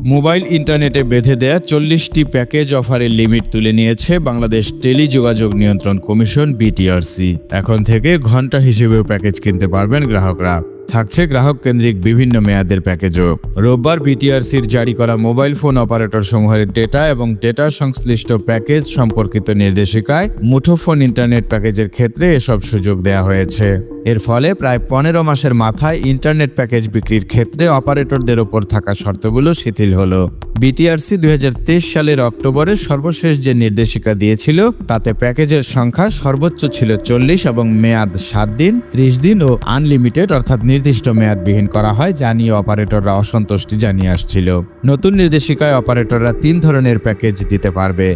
Mobile ইন্টারনেটে বেঁধে দেয়া ৪০টি প্যাকেজ অফারের লিমিট তুলে নিয়েছে বাংলাদেশ টেলিযোগাযোগ নিয়ন্ত্রণ কমিশন বিটিআরসি। এখন থেকে ঘন্টা হিসেবেও প্যাকেজ কিনতে পারবেন গ্রাহকরা। থাকছে গ্রাহক কেন্দ্রিক বিভিন্ন মেয়াদের প্যাকেজও। রোববার বিটিআরসির জারি করা মোবাইল ফোন অপারেটর সমূহের ডেটা এবং ডেটা সংশ্লিষ্ট প্যাকেজ সম্পর্কিত নির্দেশিকায় মুঠোফোন ইন্টারনেট প্যাকেজের ক্ষেত্রে এসব সুযোগ দেওয়া হয়েছে। এর ফলে প্রায় ১৫ মাসের মাথায় ইন্টারনেট প্যাকেজ বিক্রির ক্ষেত্রে অপারেটরদের ওপর থাকা শর্তগুলো শিথিল হলো। বিটিআরসি ২০২৩ সালের অক্টোবরে সর্বশেষ যে নির্দেশিকা দিয়েছিল তাতে প্যাকেজের সংখ্যা সর্বোচ্চ ছিল ৪০ এবং মেয়াদ ৭ দিন, ৩০ দিন ও আনলিমিটেড অর্থাৎ নির্দিষ্ট মেয়াদবিহীন করা হয়, যা নিয়ে অপারেটররা অসন্তুষ্টি জানিয়ে আসছিল। নতুন নির্দেশিকায় অপারেটররা ৩ ধরনের প্যাকেজ দিতে পারবে।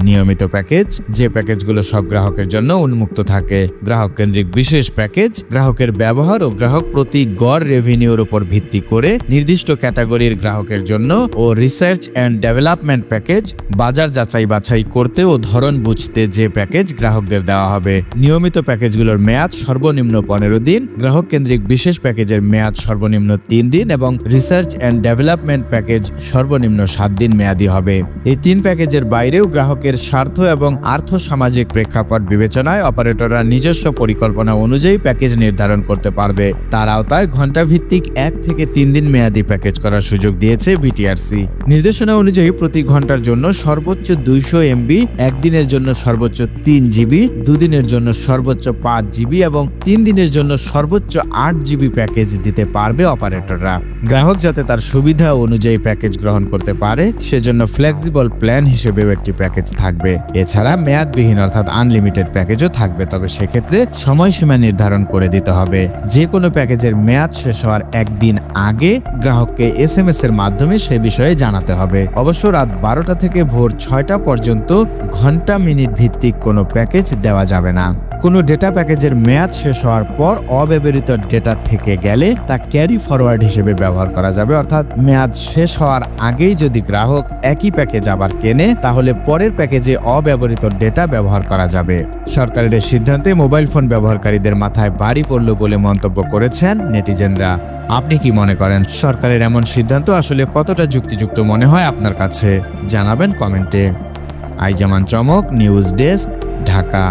নিয়মিত প্যাকেজ, যে প্যাকেজগুলো সব গ্রাহকের জন্য উন্মুক্ত থাকে। গ্রাহক কেন্দ্রিক বিশেষ প্যাকেজ, গ্রাহকের ব্যবহার ও গ্রাহক প্রতি গড় রেভিনিউর উপর ভিত্তি করে নির্দিষ্ট ক্যাটাগরির গ্রাহকের জন্য ও রিসার্চ অ্যান্ড ডেভেলপমেন্ট প্যাকেজ, বাজার যাচাই বাছাই করতে ও ধরন বুঝতে যে প্যাকেজ গ্রাহকদের দেওয়া হবে। নিয়মিত প্যাকেজগুলোর মেয়াদ সর্বনিম্ন ১৫ দিন, গ্রাহক কেন্দ্রিক বিশেষ প্যাকেজের মেয়াদ সর্বনিম্ন ৩ দিন এবং রিসার্চ অ্যান্ড ডেভেলপমেন্ট প্যাকেজ সর্বনিম্ন ৭ দিন মেয়াদী হবে। এই ৩ প্যাকেজের বাইরেও গ্রাহকের স্বার্থ এবং আর্থ সামাজিক প্রেক্ষাপট বিবেচনায় অপারেটররা নিজস্ব পরিকল্পনা অনুযায়ী প্যাকেজ নির্ধারণ করতে পারবে। তার আওতায় ঘন্টা ভিত্তিক ১ থেকে ৩ দিন মেয়াদী প্যাকেজ করার সুযোগ দিয়েছে বিটিআরসি। নির্দেশনা অনুযায়ী প্রতি ঘন্টার জন্য সর্বোচ্চ ২০০ এমবি, একদিনের জন্য সর্বোচ্চ ৩ জিবি, দুদিনের জন্য সর্বোচ্চ ৫ জিবি এবং ৩ দিনের জন্য সর্বোচ্চ ৮ জিবি প্যাকেজ দিতে পারবে অপারেটররা। গ্রাহক যাতে তার সুবিধা অনুযায়ী প্যাকেজ গ্রহণ করতে পারে সেজন্য ফ্লেক্সিবল প্ল্যান হিসেবেও একটি প্যাকেজ থাকবে। এছাড়া মেয়াদবিহীন অর্থাৎ আনলিমিটেড প্যাকেজও থাকবে, তবে সেক্ষেত্রে সময়সীমা নির্ধারণ করে দিতে হবে। যে কোনো প্যাকেজের মেয়াদ শেষ হওয়ার একদিন আগে গ্রাহককে এসএমএস এর মাধ্যমে সে বিষয়ে জানাতে হবে। অবশ্য রাত ১২টা থেকে ভোর ৬টা পর্যন্ত ঘন্টা মিনিট ভিত্তিক কোনো প্যাকেজ দেওয়া যাবে না। কোনো ডেটা প্যাকেজের মেয়াদ শেষ হওয়ার পর অব্যবহৃত ডেটা থেকে গেলে তা ক্যারি ফরওয়ার্ড হিসেবে ব্যবহার করা যাবে, অর্থাৎ মেয়াদ শেষ হওয়ার আগেই যদি গ্রাহক একই প্যাকেজ আবার কেনে তাহলে পরের প্যাকেজে অব্যবহৃত ডেটা ব্যবহার করা যাবে। সরকারের এই সিদ্ধান্তে মোবাইল ফোন ব্যবহারকারীদের মাথায় বাড়ি পড়ল বলে মন্তব্য করেছেন নেটিজেনরা। আপনি কি মনে করেন সরকারের এমন সিদ্ধান্ত আসলে কতটা যুক্তিযুক্ত মনে হয় আপনার কাছে? জানাবেন কমেন্টে। আইজামান চমক, নিউজ ডেস্ক, ঢাকা।